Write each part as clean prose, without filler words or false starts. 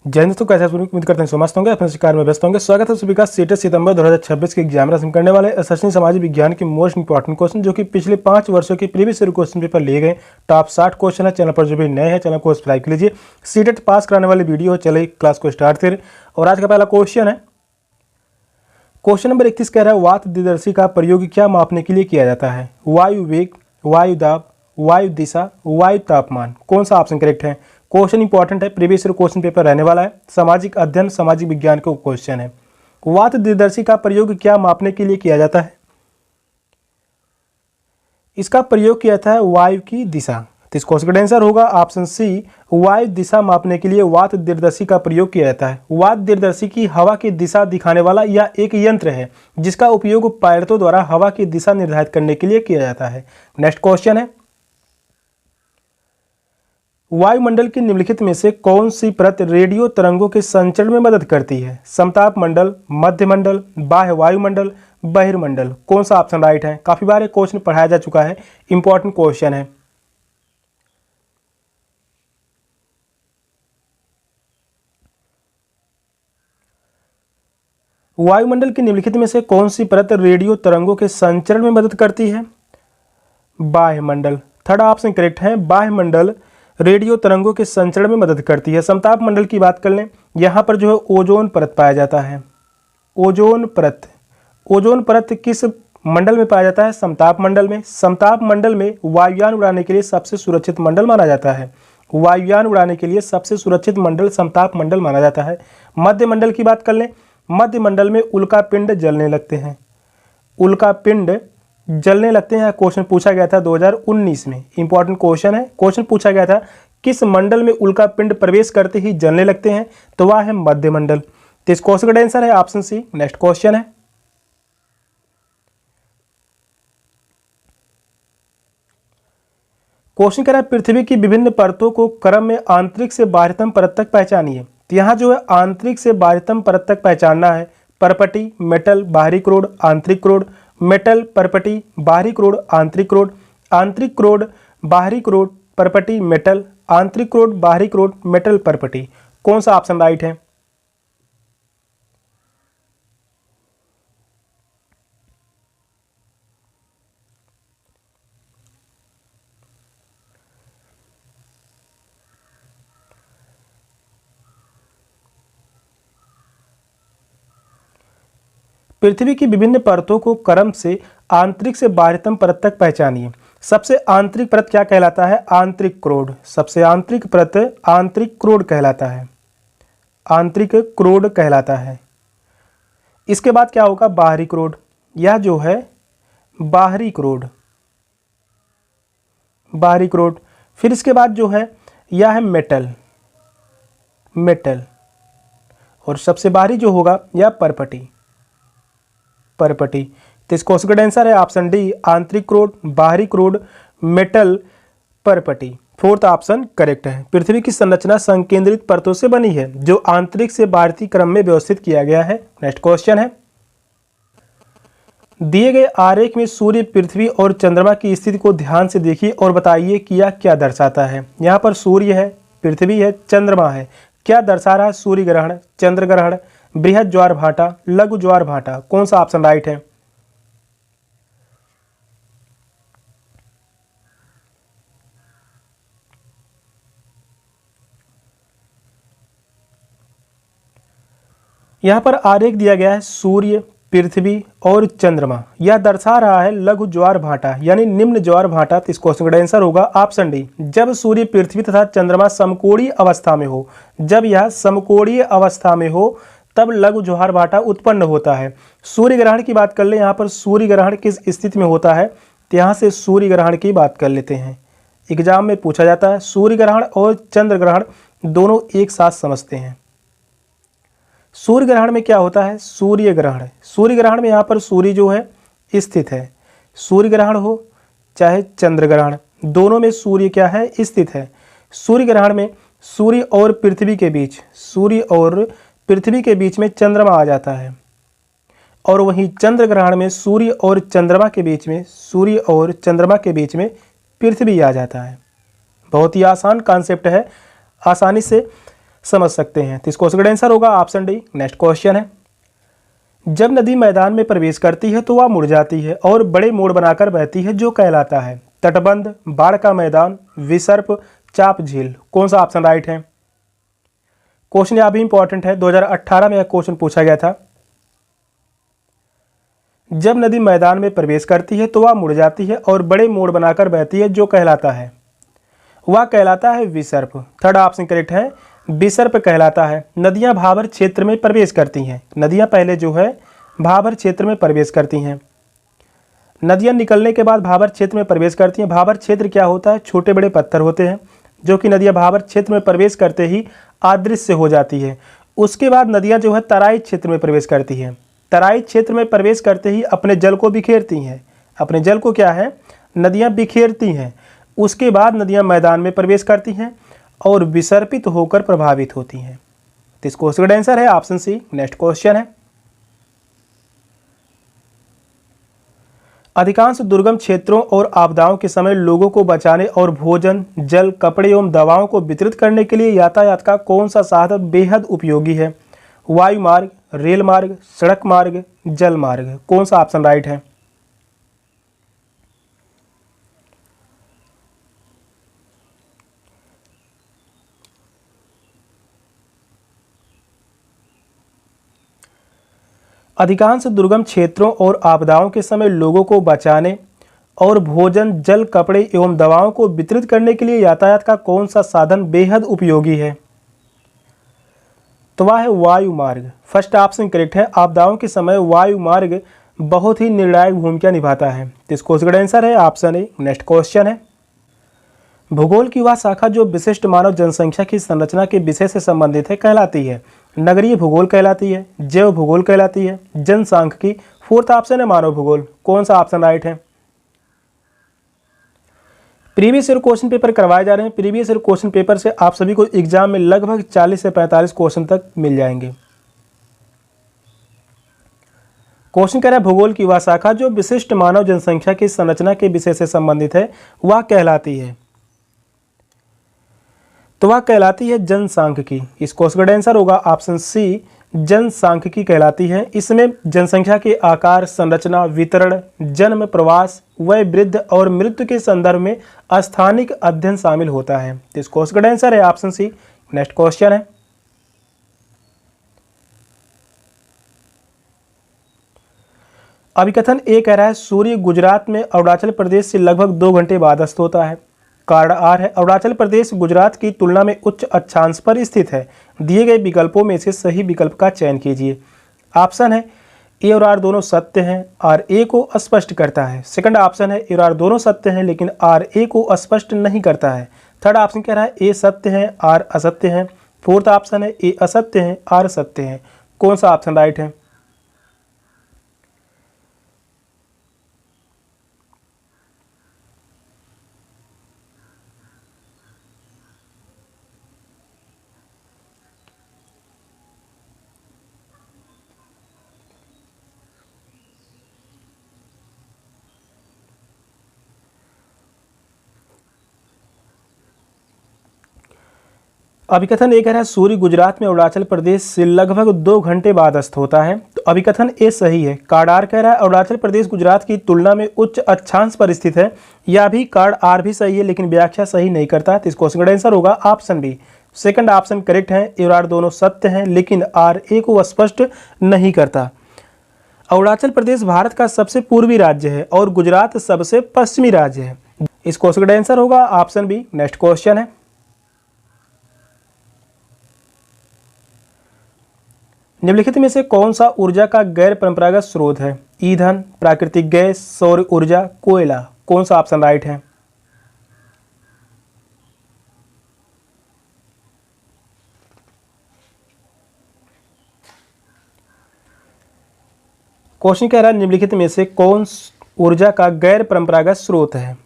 जय हिंद। तो कैसे उम्मीद करते हैं समझते होंगे अपने शिकार में व्यस्त होंगे। स्वागत है सभी का सीटेट सितंबर 2026 के एग्जाम में करने वाले एसएससी सामाजिक विज्ञान के मोस्ट इंपॉर्टेंट क्वेश्चन जो कि पिछले 5 वर्षों के प्रीवियस ईयर क्वेश्चन पेपर लिए गए टॉप 60 क्वेश्चन है। चैनल पर जो भी नए हैं चैनल को सब्सक्राइब कर लीजिए। सीटेट पास कराने वाली वीडियो है। चलिए क्लास को स्टार्ट करें। और आज का पहला क्वेश्चन है, क्वेश्चन नंबर 31 कह रहा है वात दिदर्शी का प्रयोग क्या मापने के लिए किया जाता है? वायु वेग, वायु दाब, वायु दिशा, वायु तापमान। कौन सा ऑप्शन करेक्ट है? क्वेश्चन इंपॉर्टेंट है, प्रीवियस ईयर क्वेश्चन पेपर रहने वाला है। सामाजिक अध्ययन सामाजिक विज्ञान का क्वेश्चन है। वात दिदर्शी का प्रयोग क्या मापने के लिए किया जाता है? इसका प्रयोग किया जाता है वायु की दिशा। तो इस क्वेश्चन का आंसर होगा ऑप्शन सी, वायु दिशा मापने के लिए वात दिदर्शी का प्रयोग किया जाता है। वात दिदर्शी की हवा की दिशा दिखाने वाला यह एक यंत्र है जिसका उपयोग पायलटों द्वारा हवा की दिशा निर्धारित करने के लिए किया जाता है। नेक्स्ट क्वेश्चन है, वायुमंडल की निम्नलिखित में से कौन सी परत रेडियो तरंगों के संचरण में मदद करती है? समताप मंडल, मध्य मंडल, बाह्य वायुमंडल, बहिर्मंडल। कौन सा ऑप्शन राइट है? काफी बार क्वेश्चन पढ़ाया जा चुका है, इंपॉर्टेंट क्वेश्चन है। वायुमंडल की निम्नलिखित में से कौन सी परत रेडियो तरंगों के संचरण में मदद करती है? बाह्य मंडल। थर्ड ऑप्शन करेक्ट है, बाह्य मंडल रेडियो तरंगों के संचरण में मदद करती है। समताप मंडल की बात कर लें, यहाँ पर जो है ओजोन परत पाया जाता है। ओजोन परत, ओजोन परत किस मंडल में पाया जाता है? समताप मंडल में। समताप मंडल में वायुयान उड़ाने के लिए सबसे सुरक्षित मंडल माना जाता है। वायुयान उड़ाने के लिए सबसे सुरक्षित मंडल समताप मंडल माना जाता है। मध्य मंडल की बात कर लें, मध्य मंडल में उल्का पिंड जलने लगते हैं। उल्का पिंड जलने लगते हैं। क्वेश्चन पूछा गया था 2019 में, इंपॉर्टेंट क्वेश्चन है। क्वेश्चन पूछा गया था किस मंडल में उल्का पिंड प्रवेश करते ही जलने लगते हैं? तो वह है मध्य मंडल। तो इस क्वेश्चन का आंसर है ऑप्शन सी। नेक्स्ट क्वेश्चन है, क्वेश्चन कह रहा है पृथ्वी की विभिन्न परतों को क्रम में आंतरिक से बाह्यतम परत तक पहचानिए। तो यहाँ जो है आंतरिक से बाह्यतम परत तक पहचानना है। परपटी, मेटल, बाहरी क्रोड, आंतरिक क्रोड, मेटल, परपटी, बाहरी क्रोड, आंतरिक क्रोड, आंतरिक क्रोड, बाहरी क्रोड, परपटी, मेटल, आंतरिक क्रोड, बाहरी क्रोड, मेटल, परपटी। कौन सा ऑप्शन राइट है? पृथ्वी की विभिन्न परतों को क्रम से आंतरिक से बाह्यतम परत तक पहचानिए। सबसे आंतरिक परत क्या कहलाता है? आंतरिक क्रोड। सबसे आंतरिक परत आंतरिक क्रोड कहलाता है। आंतरिक क्रोड कहलाता है। इसके बाद क्या होगा? बाहरी क्रोड। यह जो है बाहरी क्रोड, बाहरी क्रोड। फिर इसके बाद जो है यह है मेटल, मेटल। और सबसे बाहरी जो होगा यह परपटी, परपटी। तो इस क्वेश्चन का आंसर है ऑप्शन डी, आंतरिक क्रोड, बाहरी क्रोड, मेटल, परपटी। फोर्थ ऑप्शन करेक्ट है। पृथ्वी की संरचना संकेंद्रित परतों से बनी है जो आंतरिक से बाहरी क्रम में व्यवस्थित किया गया है। नेक्स्ट क्वेश्चन है, दिए गए आरेख में सूर्य, पृथ्वी और चंद्रमा की स्थिति को ध्यान से देखिए और बताइए कि यह क्या दर्शाता है। यहाँ पर सूर्य है, पृथ्वी है, चंद्रमा है। क्या दर्शा रहा है? सूर्य ग्रहण, चंद्र ग्रहण, बृहद ज्वार भाटा, लघु ज्वार भाटा। कौन सा ऑप्शन राइट है? यहां पर आरेख दिया गया है सूर्य, पृथ्वी और चंद्रमा। यह दर्शा रहा है लघु ज्वार भाटा यानी निम्न ज्वार भाटा। तो इस क्वेश्चन का आंसर होगा ऑप्शन डी, जब सूर्य, पृथ्वी तथा चंद्रमा समकोणीय अवस्था में हो। जब यह समकोणीय अवस्था में हो तब लघु ज्वार भाटा उत्पन्न होता है। सूर्य ग्रहण की बात कर ले, यहाँ पर सूर्य ग्रहण किस स्थिति में होता है? तो यहाँ से सूर्य ग्रहण की बात कर लेते हैं। एग्जाम में पूछा जाता है, सूर्य ग्रहण और चंद्र ग्रहण दोनों एक साथ समझते हैं। सूर्य ग्रहण में क्या होता है? सूर्य ग्रहण। सूर्य ग्रहण में यहाँ पर सूर्य जो है स्थित है। सूर्य ग्रहण हो चाहे चंद्र ग्रहण, दोनों में सूर्य क्या है? स्थित है। सूर्य ग्रहण में सूर्य और पृथ्वी के बीच, सूर्य और पृथ्वी के बीच में चंद्रमा आ जाता है। और वहीं चंद्र ग्रहण में सूर्य और चंद्रमा के बीच में, सूर्य और चंद्रमा के बीच में पृथ्वी आ जाता है। बहुत ही आसान कॉन्सेप्ट है, आसानी से समझ सकते हैं। तो इस क्वेश्चन का आंसर होगा ऑप्शन डी। नेक्स्ट क्वेश्चन है, जब नदी मैदान में प्रवेश करती है तो वह मुड़ जाती है और बड़े मोड़ बनाकर बहती है, जो कहलाता है? तटबंध, बाढ़ का मैदान, विसर्प, चाप झील। कौन सा ऑप्शन राइट है? क्वेश्चन यह भी इंपॉर्टेंट है, 2018 में यह क्वेश्चन पूछा गया था। जब नदी मैदान में प्रवेश करती है तो वह मुड़ जाती है और बड़े मोड़ बनाकर बहती है, जो कहलाता है? वह कहलाता है विसर्प। थर्ड ऑप्शन करेक्ट है, विसर्प कहलाता है। नदियां भाबर क्षेत्र में प्रवेश करती हैं। नदियां पहले जो है भाबर क्षेत्र में प्रवेश करती हैं। नदियां निकलने के बाद भाबर क्षेत्र में प्रवेश करती हैं। भाबर क्षेत्र क्या होता है? छोटे बड़े पत्थर होते हैं, जो कि नदियां भाबर क्षेत्र में प्रवेश करते ही अदृश्य हो जाती है। उसके बाद नदियां जो है तराई क्षेत्र में प्रवेश करती हैं। तराई क्षेत्र में प्रवेश करते ही अपने जल को बिखेरती हैं। अपने जल को क्या है? नदियां बिखेरती हैं। उसके बाद नदियां मैदान में प्रवेश करती हैं और विसर्पित होकर प्रभावित होती हैं। तो इस क्वेश्चन का आंसर है ऑप्शन सी। नेक्स्ट क्वेश्चन है, अधिकांश दुर्गम क्षेत्रों और आपदाओं के समय लोगों को बचाने और भोजन, जल, कपड़े एवं दवाओं को वितरित करने के लिए यातायात का कौन सा साधन बेहद उपयोगी है? वायु मार्ग, रेल मार्ग, सड़क मार्ग, जल मार्ग। कौन सा ऑप्शन राइट है? अधिकांश दुर्गम क्षेत्रों और आपदाओं के समय लोगों को बचाने और भोजन, जल, कपड़े एवं दवाओं को वितरित करने के लिए यातायात का कौन सा साधन बेहद उपयोगी है? तो वह है वायु मार्ग। फर्स्ट ऑप्शन करेक्ट है। आपदाओं के समय वायु मार्ग बहुत ही निर्णायक भूमिका निभाता है। तो इस क्वेश्चन का आंसर है ऑप्शन ए। नेक्स्ट क्वेश्चन है, भूगोल की वह शाखा जो विशिष्ट मानव जनसंख्या की संरचना के विषय से संबंधित है, कहलाती है? नगरीय भूगोल कहलाती है, जैव भूगोल कहलाती है, जनसांख्यिकी। फोर्थ ऑप्शन है मानव भूगोल। कौन सा ऑप्शन राइट है? प्रीवियस ईयर क्वेश्चन पेपर करवाए जा रहे हैं। प्रीवियस ईयर क्वेश्चन पेपर से आप सभी को एग्जाम में लगभग 40 से 45 क्वेश्चन तक मिल जाएंगे। क्वेश्चन कह रहा है भूगोल की वह शाखा जो विशिष्ट मानव जनसंख्या की संरचना के विषय से संबंधित है, वह कहलाती है? तो वह कहलाती है जनसांख्यिकी। इस क्वेश्चन का आंसर होगा ऑप्शन सी, जनसांख्यिकी कहलाती है। इसमें जनसंख्या के आकार, संरचना, वितरण, जन्म, प्रवास, वय, वृद्धि और मृत्यु के संदर्भ में स्थानिक अध्ययन शामिल होता है। तो इस क्वेश्चन का आंसर है ऑप्शन सी। नेक्स्ट क्वेश्चन है, अभिकथन ए कह रहा है सूर्य गुजरात में अरुणाचल प्रदेश से लगभग 2 घंटे बाद अस्त होता है। कारण आर है, अरुणाचल प्रदेश गुजरात की तुलना में उच्च अक्षांश पर स्थित है। दिए गए विकल्पों में से सही विकल्प का चयन कीजिए। ऑप्शन है ए और आर दोनों सत्य हैं, आर ए को स्पष्ट करता है। सेकंड ऑप्शन है ए और आर दोनों सत्य हैं लेकिन आर ए को स्पष्ट नहीं करता है। थर्ड ऑप्शन कह रहा है ए सत्य है, आर असत्य है। फोर्थ ऑप्शन है ए असत्य है, आर सत्य है। कौन सा ऑप्शन राइट है? अभिकथन ए कह रहा है सूर्य गुजरात में अरुणाचल प्रदेश से लगभग 2 घंटे बाद अस्त होता है। तो अभिकथन ए सही है। कार्ड आर कह रहा है अरुणाचल प्रदेश गुजरात की तुलना में उच्च अक्षांश पर स्थित है। यह भी कार्ड आर भी सही है लेकिन व्याख्या सही नहीं करता। तो इस क्वेश्चन का आंसर होगा option B. Second option correct है, ए और आर दोनों सत्य हैं लेकिन आर ए को स्पष्ट नहीं करता। अरुणाचल प्रदेश भारत का सबसे पूर्वी राज्य है और गुजरात सबसे पश्चिमी राज्य है। इस क्वेश्चन का आंसर होगा ऑप्शन बी। नेक्स्ट क्वेश्चन है, निम्नलिखित में से कौन सा ऊर्जा का गैर परंपरागत स्रोत है? ईंधन, प्राकृतिक गैस, सौर ऊर्जा, कोयला। कौन सा ऑप्शन राइट है? क्वेश्चन कह रहा है निम्नलिखित में से कौन ऊर्जा का गैर परंपरागत स्रोत है?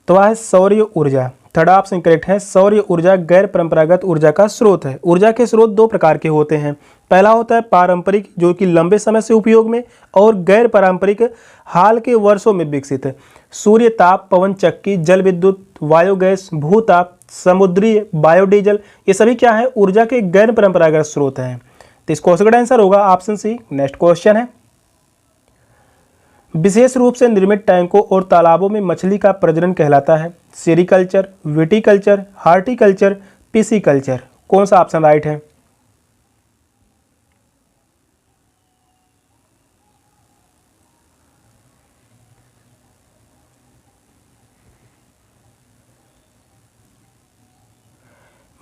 तो वह है सौर ऊर्जा। थर्ड ऑप्शन करेक्ट है, सौर ऊर्जा गैर परंपरागत ऊर्जा का स्रोत है। ऊर्जा के स्रोत 2 प्रकार के होते हैं। पहला होता है पारंपरिक जो कि लंबे समय से उपयोग में, और गैर पारंपरिक हाल के वर्षों में विकसित है। सूर्य ताप, पवन चक्की, जल विद्युत, बायोगैस, भूताप, समुद्री बायोडीजल, ये सभी क्या है, ऊर्जा के गैर परंपरागत स्रोत हैं। तो इस क्वेश्चन का आंसर होगा ऑप्शन सी। नेक्स्ट क्वेश्चन है, विशेष रूप से निर्मित टैंकों और तालाबों में मछली का प्रजनन कहलाता है सेरिकल्चर, विटिकल्चर, हार्टिकल्चर, पिसीकल्चर। कौन सा ऑप्शन राइट है?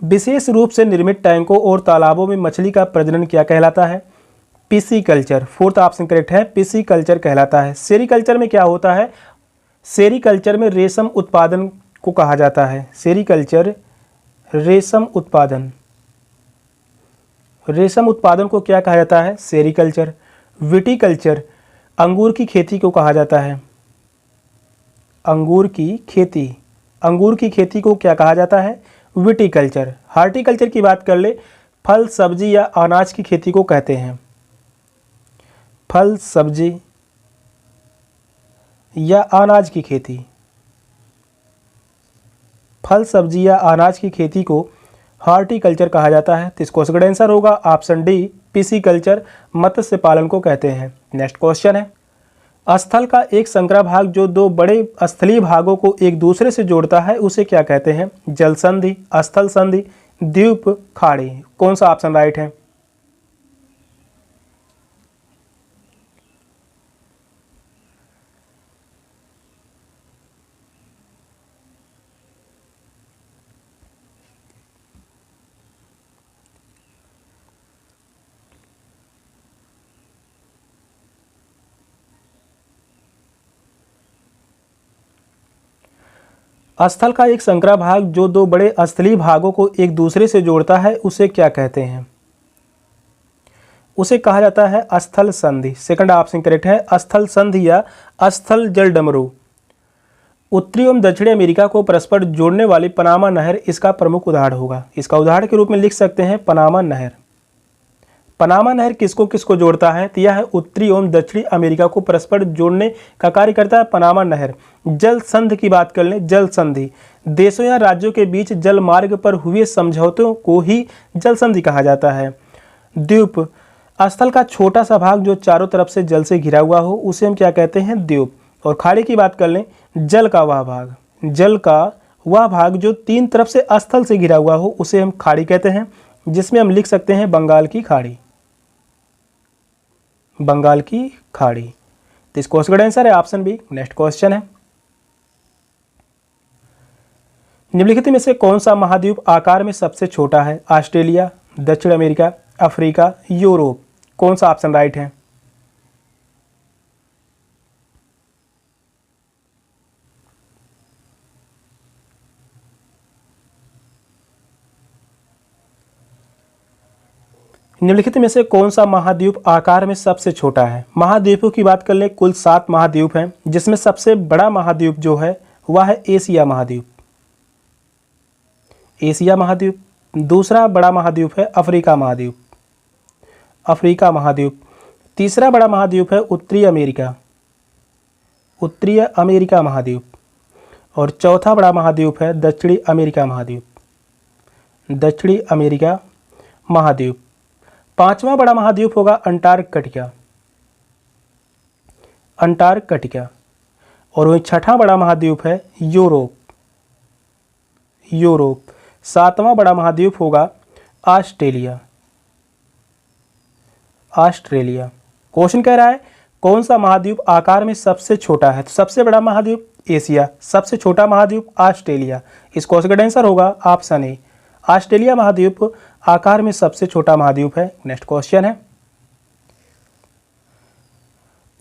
विशेष रूप से निर्मित टैंकों और तालाबों में मछली का प्रजनन क्या कहलाता है? पिसीकल्चर। फोर्थ ऑप्शन करेक्ट है, पिसीकल्चर कहलाता है। सेरिकल्चर में क्या होता है? सेरिकल्चर में रेशम उत्पादन को कहा जाता है। सेरिकल्चर रेशम उत्पादन, रेशम उत्पादन को क्या कहा जाता है? सेरिकल्चर। विटिकल्चर अंगूर की खेती को कहा जाता है। अंगूर की खेती, अंगूर की खेती को क्या कहा जाता है? विटिकल्चर। हार्टिकल्चर की बात कर ले, फल सब्जी या अनाज की खेती को कहते हैं। फल सब्जी या अनाज की खेती, फल सब्जी या अनाज की खेती को हार्टिकल्चर कहा जाता है। तो इस क्वेश्चन का आंसर होगा ऑप्शन डी, पिसीकल्चर। मत्स्य पालन को कहते हैं। नेक्स्ट क्वेश्चन है, स्थल का एक संकरा भाग जो दो बड़े स्थलीय भागों को एक दूसरे से जोड़ता है उसे क्या कहते हैं? जल संधि, स्थल संधि, द्वीप, खाड़ी। कौन सा ऑप्शन राइट है? स्थल का एक संकरा भाग जो दो बड़े स्थलीय भागों को एक दूसरे से जोड़ता है उसे क्या कहते हैं? उसे कहा जाता है स्थल संधि। सेकंड ऑप्शन करेक्ट है, स्थल संधि या स्थल जल डमरू। उत्तरी एवं दक्षिणी अमेरिका को परस्पर जोड़ने वाली पनामा नहर इसका प्रमुख उदाहरण होगा। इसका उदाहरण के रूप में लिख सकते हैं पनामा नहर। पनामा नहर किसको किसको जोड़ता है? तो यह है उत्तरी एवं दक्षिणी अमेरिका को परस्पर जोड़ने का कार्य करता है पनामा नहर। जल संधि की बात कर लें, जल संधि देशों या राज्यों के बीच जल मार्ग पर हुए समझौतों को ही जल संधि कहा जाता है। द्वीप स्थल का छोटा सा भाग जो चारों तरफ से जल से घिरा हुआ हो उसे हम क्या कहते हैं? द्वीप। और खाड़ी की बात कर लें, जल का वह भाग, जल का वह भाग जो तीन तरफ से स्थल से घिरा हुआ हो उसे हम खाड़ी कहते हैं, जिसमें हम लिख सकते हैं बंगाल की खाड़ी। बंगाल की खाड़ी। तो इस क्वेश्चन का आंसर है ऑप्शन बी। नेक्स्ट क्वेश्चन है, निम्नलिखित में से कौन सा महाद्वीप आकार में सबसे छोटा है? ऑस्ट्रेलिया, दक्षिण अमेरिका, अफ्रीका, यूरोप। कौन सा ऑप्शन राइट है? निम्नलिखित में से कौन सा महाद्वीप आकार में सबसे छोटा है? महाद्वीपों की बात कर ले, कुल 7 महाद्वीप हैं, जिसमें सबसे बड़ा महाद्वीप जो है वह है एशिया महाद्वीप। एशिया महाद्वीप। दूसरा बड़ा महाद्वीप है अफ्रीका महाद्वीप। अफ्रीका महाद्वीप। तीसरा बड़ा महाद्वीप है उत्तरी अमेरिका। उत्तरी अमेरिका महाद्वीप। और चौथा बड़ा महाद्वीप है दक्षिणी अमेरिका महाद्वीप। दक्षिणी अमेरिका महाद्वीप। पांचवा बड़ा महाद्वीप होगा अंटार्कटिका। अंटार्कटिका। और वही छठा बड़ा महाद्वीप है यूरोप। यूरोप। सातवां बड़ा महाद्वीप होगा ऑस्ट्रेलिया। ऑस्ट्रेलिया। क्वेश्चन कह रहा है कौन सा महाद्वीप आकार में सबसे छोटा है? तो सबसे बड़ा महाद्वीप एशिया, सबसे छोटा महाद्वीप ऑस्ट्रेलिया। इस क्वेश्चन का आंसर होगा ऑप्शन ए, ऑस्ट्रेलिया महाद्वीप आकार में सबसे छोटा महाद्वीप है। नेक्स्ट क्वेश्चन है,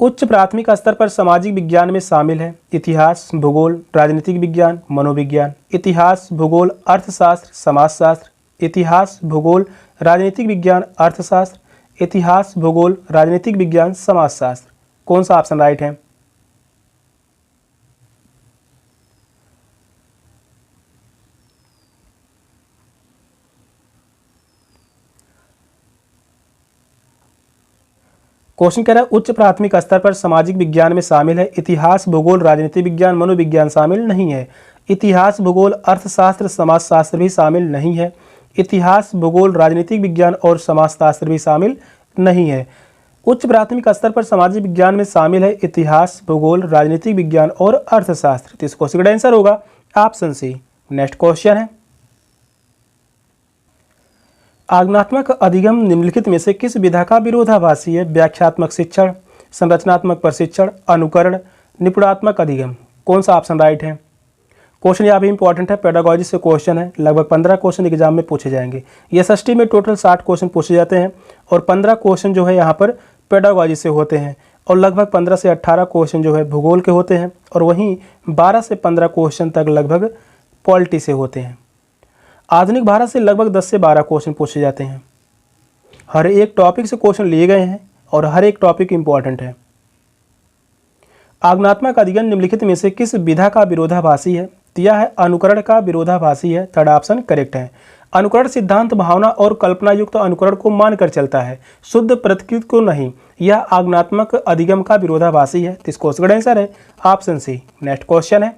उच्च प्राथमिक स्तर पर सामाजिक विज्ञान में शामिल है इतिहास, भूगोल, राजनीतिक विज्ञान, मनोविज्ञान। इतिहास, भूगोल, अर्थशास्त्र, समाजशास्त्र। इतिहास, भूगोल, राजनीतिक विज्ञान, अर्थशास्त्र। इतिहास, भूगोल, राजनीतिक विज्ञान, समाजशास्त्र। कौन सा ऑप्शन राइट है? क्वेश्चन कह रहा है उच्च प्राथमिक स्तर पर सामाजिक विज्ञान में शामिल है इतिहास, भूगोल, राजनीतिक विज्ञान, मनोविज्ञान शामिल नहीं है। इतिहास, भूगोल, अर्थशास्त्र, समाजशास्त्र भी शामिल नहीं है। इतिहास, भूगोल, राजनीतिक विज्ञान और समाजशास्त्र भी शामिल नहीं है। उच्च प्राथमिक स्तर पर सामाजिक विज्ञान में शामिल है इतिहास, भूगोल, राजनीतिक विज्ञान और अर्थशास्त्र। तो इस क्वेश्चन का आंसर होगा ऑप्शन सी। नेक्स्ट क्वेश्चन है, आगमनात्मक अधिगम निम्नलिखित में से किस विधा का विरोधाभासी है? व्याख्यात्मक शिक्षण, संरचनात्मक प्रशिक्षण, अनुकरण, निपुणात्मक अधिगम। कौन सा ऑप्शन राइट है? क्वेश्चन यहाँ भी इंपॉर्टेंट है, पेडागोजी से क्वेश्चन है। लगभग 15 क्वेश्चन एग्जाम में पूछे जाएंगे। एसएसटी में टोटल 60 क्वेश्चन पूछे जाते हैं और 15 क्वेश्चन जो है यहाँ पर पेडागोजी से होते हैं और लगभग 15 से 18 क्वेश्चन जो है भूगोल के होते हैं और वहीं 12 से 15 क्वेश्चन तक लगभग पॉलिटी से होते हैं। आधुनिक भारत से लगभग 10 से 12 क्वेश्चन पूछे जाते हैं। हर एक टॉपिक से क्वेश्चन लिए गए हैं और हर एक टॉपिक इंपॉर्टेंट है। आगमनात्मक अधिगम निम्नलिखित में से किस विधा का विरोधाभासी है? यह है अनुकरण का विरोधाभासी है। थर्ड ऑप्शन करेक्ट है। अनुकरण सिद्धांत भावना और कल्पना युक्त अनुकरण को मानकर चलता है, शुद्ध प्रतिकृति को नहीं। यह आगमनात्मक अधिगम का विरोधाभासी है। इस क्वेश्चन का आंसर है ऑप्शन सी। नेक्स्ट क्वेश्चन है,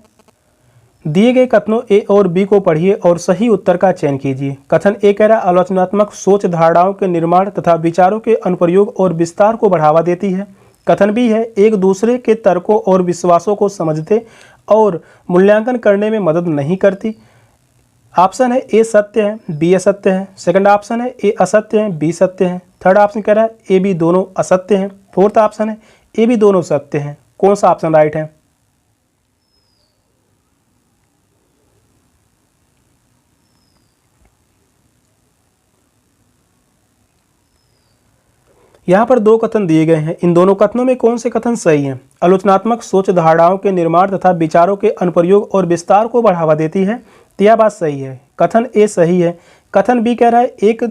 दिए गए कथनों ए और बी को पढ़िए और सही उत्तर का चयन कीजिए। कथन ए कह रहा आलोचनात्मक सोच धारणाओं के निर्माण तथा विचारों के अनुप्रयोग और विस्तार को बढ़ावा देती है। कथन बी है एक दूसरे के तर्कों और विश्वासों को समझते और मूल्यांकन करने में मदद नहीं करती। ऑप्शन है ए सत्य है, बी असत्य है। सेकंड ऑप्शन है ए असत्य है, बी सत्य है। थर्ड ऑप्शन कह रहा है ए बी दोनों असत्य हैं। फोर्थ ऑप्शन है ए बी दोनों सत्य हैं। कौन सा ऑप्शन राइट है? यहाँ पर दो कथन दिए गए हैं। इन दोनों कथनों में कौन से कथन सही हैं? आलोचनात्मक सोच धारणाओं के निर्माण तथा विचारों के अनुप्रयोग और विस्तार को बढ़ावा देती है। तो यह बात सही है, कथन ए सही है। कथन बी कह रहा है एक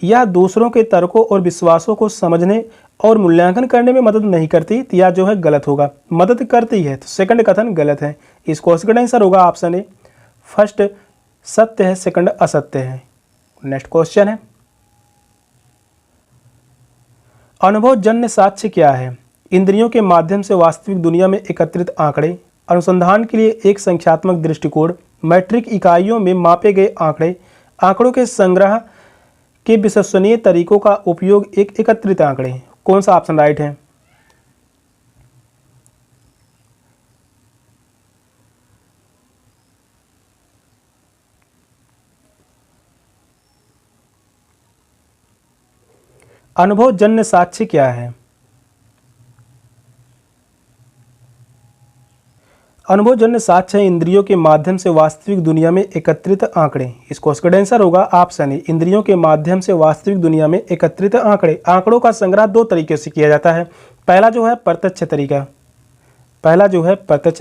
यह दूसरों के तर्कों और विश्वासों को समझने और मूल्यांकन करने में मदद नहीं करती। तो यह जो है गलत होगा, मदद करती है। तो सेकंड कथन गलत है। इस क्वेश्चन का आंसर होगा ऑप्शन ए। फर्स्ट सत्य है, सेकंड असत्य है। नेक्स्ट क्वेश्चन है, अनुभवजन्य साक्ष्य क्या है? इंद्रियों के माध्यम से वास्तविक दुनिया में एकत्रित आंकड़े, अनुसंधान के लिए एक संख्यात्मक दृष्टिकोण, मैट्रिक इकाइयों में मापे गए आंकड़े, आंकड़ों के संग्रह के विश्वसनीय तरीकों का उपयोग, एक एकत्रित आंकड़े। कौन सा ऑप्शन राइट है? अनुभवजन्य साक्ष्य क्या है? अनुभवजन्य साक्ष्य है इंद्रियों के माध्यम से वास्तविक दुनिया में एकत्रित आंकड़े। इस क्वेश्चन का आंसर होगा ऑप्शन ए। इंद्रियों के माध्यम से वास्तविक दुनिया में एकत्रित आंकड़े। आंकड़ों का संग्रह दो तरीके से किया जाता है। पहला जो है प्रत्यक्ष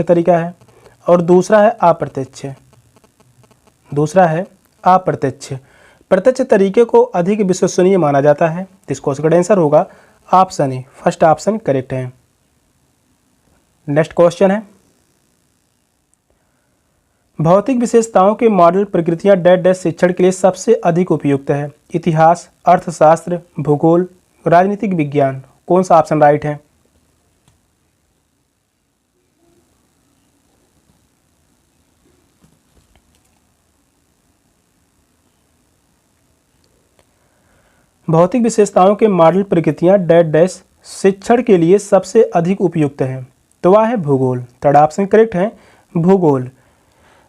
तरीका है और दूसरा है अप्रत्यक्ष। प्रत्यक्ष तरीके को अधिक विश्वसनीय माना जाता है। इस क्वेश्चन का आंसर होगा option A. First option correct है। नेक्स्ट क्वेश्चन है, भौतिक विशेषताओं के मॉडल प्रकृतियां डैश डैश शिक्षण के लिए सबसे अधिक उपयुक्त है? इतिहास, अर्थशास्त्र, भूगोल, राजनीतिक विज्ञान। कौन सा ऑप्शन राइट है? भौतिक विशेषताओं के मॉडल प्रकृतियां डैश डैश शिक्षण के लिए सबसे अधिक उपयुक्त है, तो वह है भूगोल। थर्ड ऑप्शन करेक्ट है, भूगोल।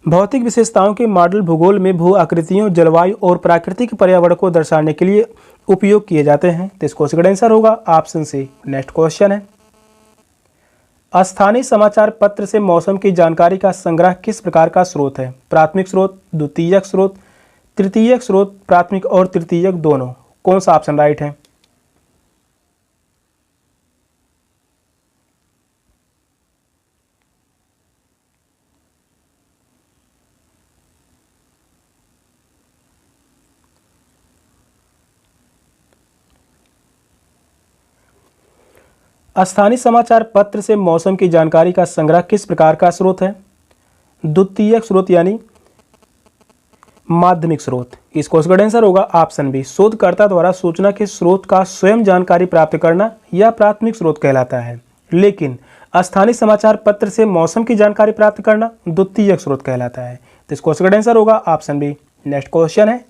भौतिक विशेषताओं के मॉडल भूगोल में भू आकृतियों, जलवायु और प्राकृतिक पर्यावरण को दर्शाने के लिए उपयोग किए जाते हैं। तो इस क्वेश्चन का आंसर होगा ऑप्शन सी। नेक्स्ट क्वेश्चन है, स्थानीय समाचार पत्र से मौसम की जानकारी का संग्रह किस प्रकार का स्रोत है? प्राथमिक स्रोत, द्वितीयक स्रोत, तृतीयक स्रोत, प्राथमिक और तृतीयक दोनों। कौन सा ऑप्शन राइट है? स्थानीय समाचार पत्र से मौसम की जानकारी का संग्रह किस प्रकार का स्रोत है? द्वितीयक स्रोत यानी माध्यमिक स्रोत। इस क्वेश्चन का आंसर होगा ऑप्शन बी। शोधकर्ता द्वारा सूचना के स्रोत का स्वयं जानकारी प्राप्त करना यह प्राथमिक स्रोत कहलाता है, लेकिन स्थानीय समाचार पत्र से मौसम की जानकारी प्राप्त करना द्वितीयक स्रोत कहलाता है। तो इस क्वेश्चन का आंसर होगा ऑप्शन बी। नेक्स्ट क्वेश्चन है,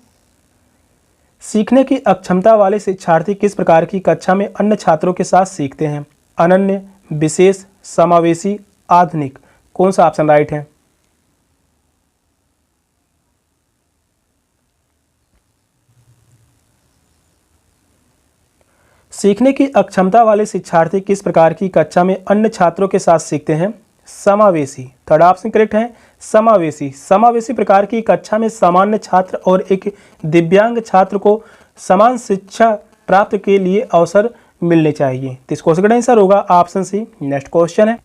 सीखने की अक्षमता वाले शिक्षार्थी किस प्रकार की कक्षा में अन्य छात्रों के साथ सीखते हैं? अनन्य, विशेष, समावेशी, आधुनिक। कौन सा ऑप्शन राइट है? सीखने की अक्षमता वाले शिक्षार्थी किस प्रकार की कक्षा में अन्य छात्रों के साथ सीखते हैं? समावेशी। थर्ड ऑप्शन करेक्ट है, समावेशी। समावेशी प्रकार की कक्षा में सामान्य छात्र और एक दिव्यांग छात्र को समान शिक्षा प्राप्त के लिए अवसर मिलने चाहिए। तो इस क्वेश्चन का आंसर होगा ऑप्शन सी। नेक्स्ट क्वेश्चन है,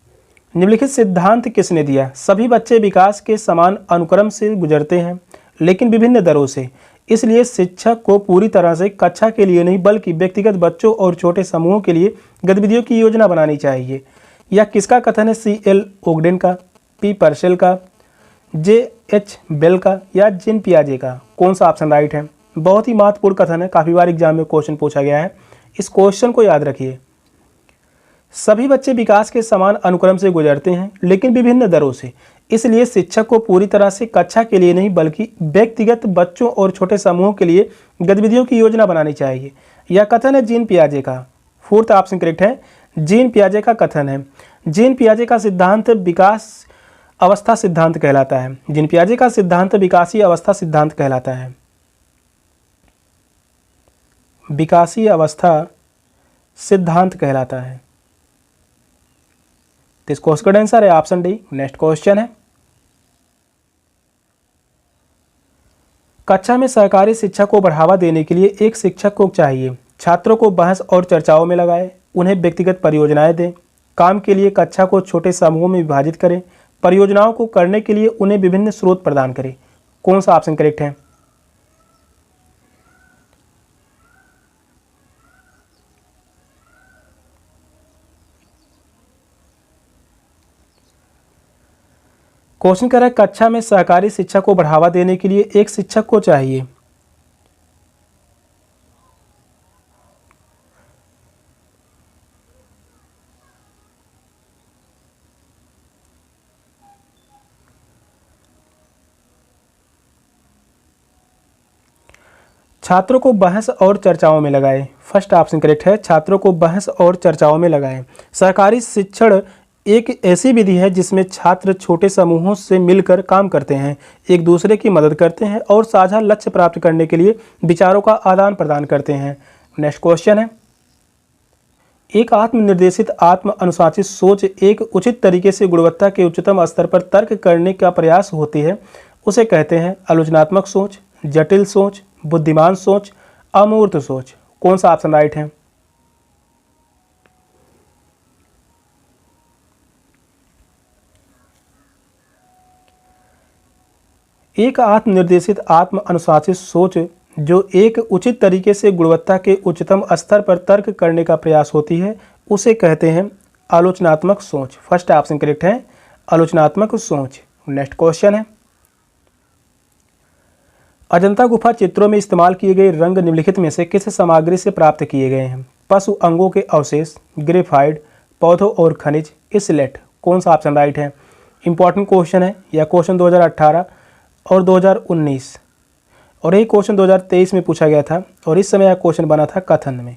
निम्नलिखित सिद्धांत किसने दिया? सभी बच्चे विकास के समान अनुक्रम से गुजरते हैं लेकिन विभिन्न दरों से, इसलिए शिक्षक को पूरी तरह से कक्षा के लिए नहीं बल्कि व्यक्तिगत बच्चों और छोटे समूहों के लिए गतिविधियों की योजना बनानी चाहिए। यह किसका कथन है? C.L. ओगडेन का, P. पर्सेल का, J.H. बेल का या जीन पियाजे का? कौन सा ऑप्शन राइट है? बहुत ही महत्वपूर्ण कथन है, काफ़ी बार एग्जाम में क्वेश्चन पूछा गया है। इस क्वेश्चन को याद रखिए। सभी बच्चे विकास के समान अनुक्रम से गुजरते हैं लेकिन विभिन्न दरों से, इसलिए शिक्षक को पूरी तरह से कक्षा के लिए नहीं बल्कि व्यक्तिगत बच्चों और छोटे समूहों के लिए गतिविधियों की योजना बनानी चाहिए। यह कथन है जीन पियाजे का। फोर्थ ऑप्शन करेक्ट है, जीन पियाजे का कथन है। जीन पियाजे का सिद्धांत विकास अवस्था सिद्धांत कहलाता है। जीन पियाजे का सिद्धांत विकासीय अवस्था सिद्धांत कहलाता है। विकासीय अवस्था सिद्धांत कहलाता है। तो इस क्वेश्चन का आंसर है ऑप्शन डी। नेक्स्ट क्वेश्चन है, कक्षा में सहकारी शिक्षा को बढ़ावा देने के लिए एक शिक्षक को चाहिए छात्रों को बहस और चर्चाओं में लगाए, उन्हें व्यक्तिगत परियोजनाएं दें, काम के लिए कक्षा को छोटे समूहों में विभाजित करें, परियोजनाओं को करने के लिए उन्हें विभिन्न स्रोत प्रदान करें। कौन सा ऑप्शन करेक्ट है? क्वेश्चन कह रहा है कक्षा में सहकारी शिक्षा को बढ़ावा देने के लिए एक शिक्षक को चाहिए छात्रों को बहस और चर्चाओं में लगाए। फर्स्ट ऑप्शन करेक्ट है, छात्रों को बहस और चर्चाओं में लगाएं। सहकारी शिक्षण एक ऐसी विधि है जिसमें छात्र छोटे समूहों से मिलकर काम करते हैं, एक दूसरे की मदद करते हैं और साझा लक्ष्य प्राप्त करने के लिए विचारों का आदान प्रदान करते हैं। नेक्स्ट क्वेश्चन है, एक आत्मनिर्देशित आत्म अनुशासित सोच एक उचित तरीके से गुणवत्ता के उच्चतम स्तर पर तर्क करने का प्रयास होती है, उसे कहते हैं आलोचनात्मक सोच, जटिल सोच, बुद्धिमान सोच, अमूर्त सोच। कौन सा ऑप्शन राइट है? एक आत्मनिर्देशित आत्म अनुशासित सोच जो एक उचित तरीके से गुणवत्ता के उच्चतम स्तर पर तर्क करने का प्रयास होती है, उसे कहते हैं आलोचनात्मक सोच। फर्स्ट ऑप्शन करेक्ट है, आलोचनात्मक सोच। नेक्स्ट क्वेश्चन है, अजंता गुफा चित्रों में इस्तेमाल किए गए रंग निम्नलिखित में से किस सामग्री से प्राप्त किए गए हैं? पशु अंगों के अवशेष, ग्रेफाइट, पौधों और खनिज, स्लेट। कौन सा ऑप्शन राइट है? इंपॉर्टेंट क्वेश्चन है, यह क्वेश्चन 2018 और 2019 और यही क्वेश्चन 2023 में पूछा गया था और इस समय यह क्वेश्चन बना था कथन में।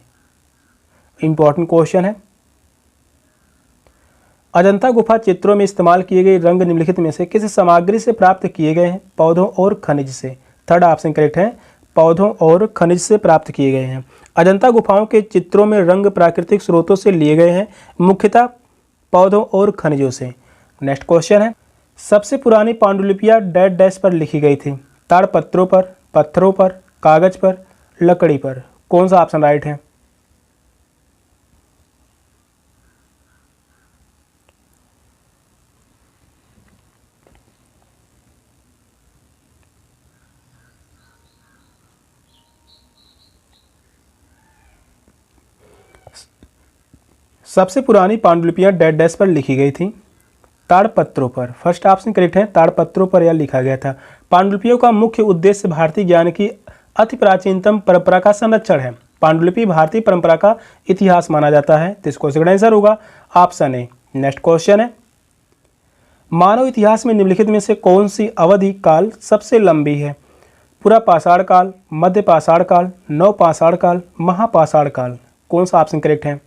इंपॉर्टेंट क्वेश्चन है, अजंता गुफा चित्रों में इस्तेमाल किए गए रंग निम्नलिखित में से किस सामग्री से प्राप्त किए गए हैं? पौधों और खनिज से। थर्ड ऑप्शन करेक्ट है, पौधों और खनिज से प्राप्त किए गए हैं। अजंता गुफाओं के चित्रों में रंग प्राकृतिक स्रोतों से लिए गए हैं, मुख्यतः पौधों और खनिजों से। नेक्स्ट क्वेश्चन है, सबसे पुरानी पांडुलिपियां डैश डैश पर लिखी गई थी? ताड़पत्रों पर, पत्थरों पर, कागज पर, लकड़ी पर। कौन सा ऑप्शन राइट है? सबसे पुरानी पांडुलिपियां डैश डैश पर लिखी गई थी? ताड़पत्रों पर। फर्स्ट ऑप्शन करेक्ट है, ताड़पत्रों पर यह लिखा गया था। पांडुलिपियों का मुख्य उद्देश्य भारतीय ज्ञान की अति प्राचीनतम परंपरा का संरक्षण है। पांडुलिपि भारतीय परंपरा का इतिहास माना जाता है। तो इसको इसका आंसर होगा ऑप्शन ए, नेक्स्ट क्वेश्चन है, मानव इतिहास में निम्नलिखित में से कौन सी अवधि काल सबसे लंबी है? पूरा पाषाण काल, मध्य पाषाण काल, नव पाषाण काल, महापाषाण काल। कौन सा ऑप्शन करेक्ट है?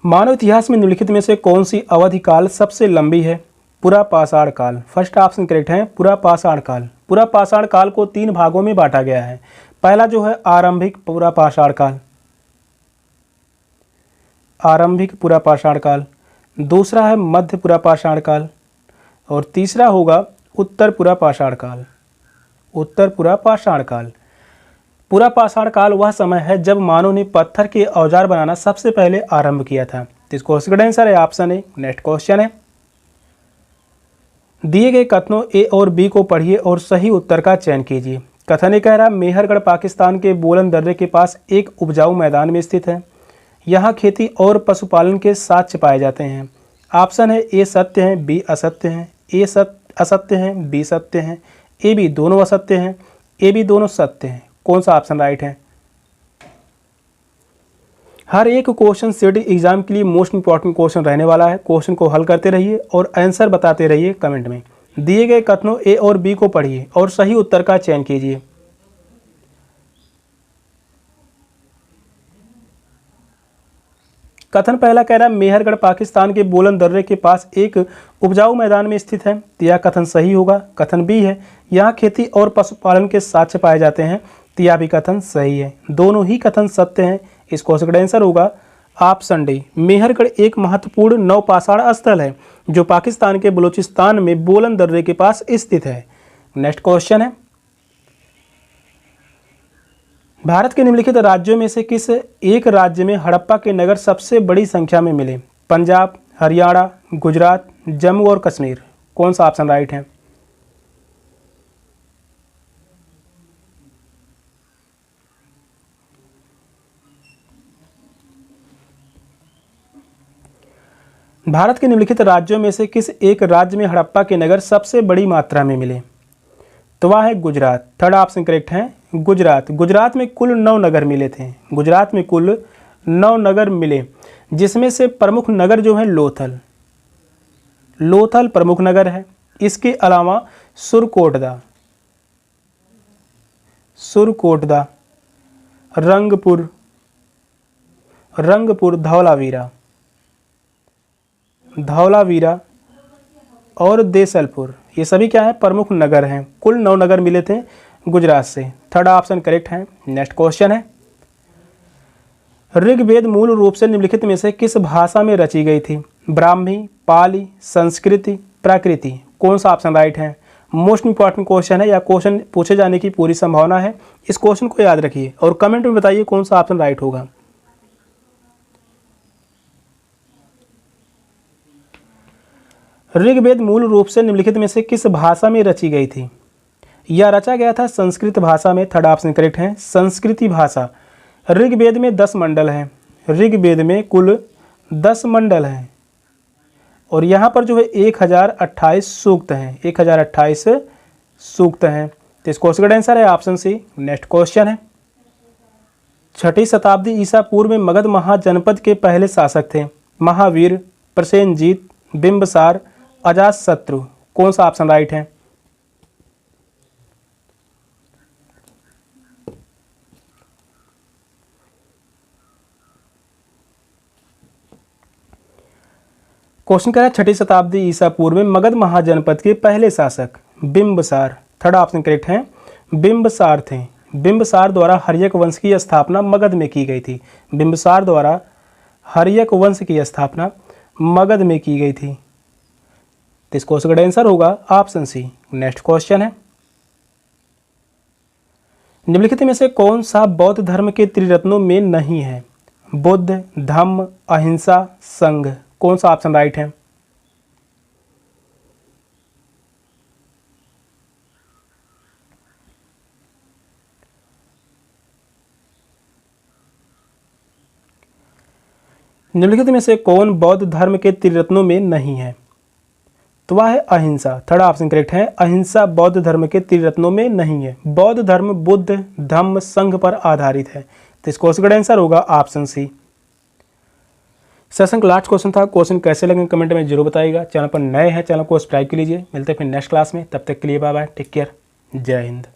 मानव इतिहास में निम्नलिखित में से कौन सी अवधि काल सबसे लंबी है? पूरा पाषाण काल। फर्स्ट ऑप्शन करेक्ट है, पूरा पाषाण काल। पूरा पाषाण काल को 3 भागों में बांटा गया है। पहला जो है आरंभिक पूरा पाषाण काल, आरंभिक पूरा पाषाण काल। दूसरा है मध्य पूरा पाषाण काल और तीसरा होगा उत्तर पूरा पाषाण काल। उत्तर पूरा पाषाण काल। पूरा पाषाण काल वह समय है जब मानव ने पत्थर के औजार बनाना सबसे पहले आरंभ किया था। तो इस क्वेश्चन का आंसर है ऑप्शन ए। नेक्स्ट क्वेश्चन है, दिए गए कथनों ए और बी को पढ़िए और सही उत्तर का चयन कीजिए। कथन ए कह रहा, मेहरगढ़ पाकिस्तान के बोलन दर्रे के पास एक उपजाऊ मैदान में स्थित है। यहाँ खेती और पशुपालन के साक्ष्य पाए जाते हैं। ऑप्शन है ए सत्य है, बी असत्य है, ए असत्य है, बी सत्य है, ए बी दोनों असत्य हैं, ए बी दोनों सत्य हैं। कौन सा ऑप्शन राइट है? हर एक क्वेश्चन सेट एग्जाम के लिए मोस्ट इंपॉर्टेंट क्वेश्चन रहने वाला है। क्वेश्चन को हल करते रहिए और आंसर बताते रहिए कमेंट में। दिए गए कथनों ए और बी को पढ़िए और सही उत्तर का चयन कीजिए। कथन पहला कह रहा है, मेहरगढ़ पाकिस्तान के बोलन दर्रे के पास एक उपजाऊ मैदान में स्थित है। तो यह कथन सही होगा। कथन बी है, यहाँ खेती और पशुपालन के साक्ष्य पाए जाते हैं। तो यह भी कथन सही है। दोनों ही कथन सत्य हैं। इस क्वेश्चन का आंसर होगा ऑप्शन डी। मेहरगढ़ एक महत्वपूर्ण नवपाषाण स्थल है जो पाकिस्तान के बलूचिस्तान में बोलन दर्रे के पास स्थित है। नेक्स्ट क्वेश्चन है, भारत के निम्नलिखित राज्यों में से किस एक राज्य में हड़प्पा के नगर सबसे बड़ी संख्या में मिले? पंजाब, हरियाणा, गुजरात, जम्मू और कश्मीर। कौन सा ऑप्शन राइट है? भारत के निम्नलिखित राज्यों में से किस एक राज्य में हड़प्पा के नगर सबसे बड़ी मात्रा में मिले? तो वह है गुजरात। थर्ड ऑप्शन करेक्ट है, गुजरात। गुजरात में कुल 9 नगर मिले थे। गुजरात में कुल 9 नगर मिले, जिसमें से प्रमुख नगर जो है लोथल, लोथल प्रमुख नगर है। इसके अलावा सुरकोटदा, सुरकोटदा, रंगपुर, रंगपुर, धौलावीरा, धौलावीरा और देसलपुर, ये सभी क्या है? प्रमुख नगर हैं। कुल 9 नगर मिले थे गुजरात से। थर्ड ऑप्शन करेक्ट है। नेक्स्ट क्वेश्चन है, ऋग्वेद मूल रूप से निम्नलिखित में से किस भाषा में रची गई थी? ब्राह्मी, पाली, संस्कृति, प्राकृति। कौन सा ऑप्शन राइट है? मोस्ट इंपॉर्टेंट क्वेश्चन है या क्वेश्चन पूछे जाने की पूरी संभावना है। इस क्वेश्चन को याद रखिए और कमेंट में बताइए कौन सा ऑप्शन राइट होगा। ऋग्वेद मूल रूप से निम्नलिखित में से किस भाषा में रची गई थी? यह रचा गया था संस्कृत भाषा में। थर्ड ऑप्शन करेक्ट है, संस्कृति भाषा। ऋग्वेद में 10 मंडल हैं। ऋग्वेद में कुल 10 मंडल हैं और यहाँ पर जो है 1028 सूक्त हैं। 1028 सूक्त हैं। तो इस क्वेश्चन का आंसर है ऑप्शन सी। नेक्स्ट क्वेश्चन है, 6ठी शताब्दी ईसा पूर्व में मगध महाजनपद के पहले शासक थे? महावीर, प्रसेनजीत, बिंबसार, अजातशत्रु। कौन सा ऑप्शन राइट है? क्वेश्चन क्या है, 6ठी शताब्दी ईसा पूर्व में मगध महाजनपद के पहले शासक बिंबसार। थर्ड ऑप्शन करेक्ट है, बिंबसार थे। बिंबसार द्वारा हर्यक वंश की स्थापना मगध में की गई थी। बिंबसार द्वारा हर्यक वंश की स्थापना मगध में की गई थी। तो इस क्वेश्चन का आंसर होगा ऑप्शन सी। नेक्स्ट क्वेश्चन है, निम्नलिखित में से कौन सा बौद्ध धर्म के त्रिरत्नों में नहीं है? बुद्ध, धम्म, अहिंसा, संघ। कौन सा ऑप्शन राइट है? निम्नलिखित में से कौन बौद्ध धर्म के त्रिरत्नों में नहीं है? तो वह है अहिंसा। थर्ड ऑप्शन करेक्ट है, अहिंसा बौद्ध धर्म के त्रिरत्नों में नहीं है। बौद्ध धर्म बुद्ध धम्म संघ पर आधारित है। तो इस क्वेश्चन का आंसर होगा ऑप्शन सी। सेशन का लास्ट क्वेश्चन था। क्वेश्चन कैसे लगे कमेंट में जरूर बताइएगा। चैनल पर नए हैं, चैनल को सब्सक्राइब कर लीजिए। मिलते हैं फिर नेक्स्ट क्लास में, तब तक के लिए बाय बाय, टेक केयर, जय हिंद।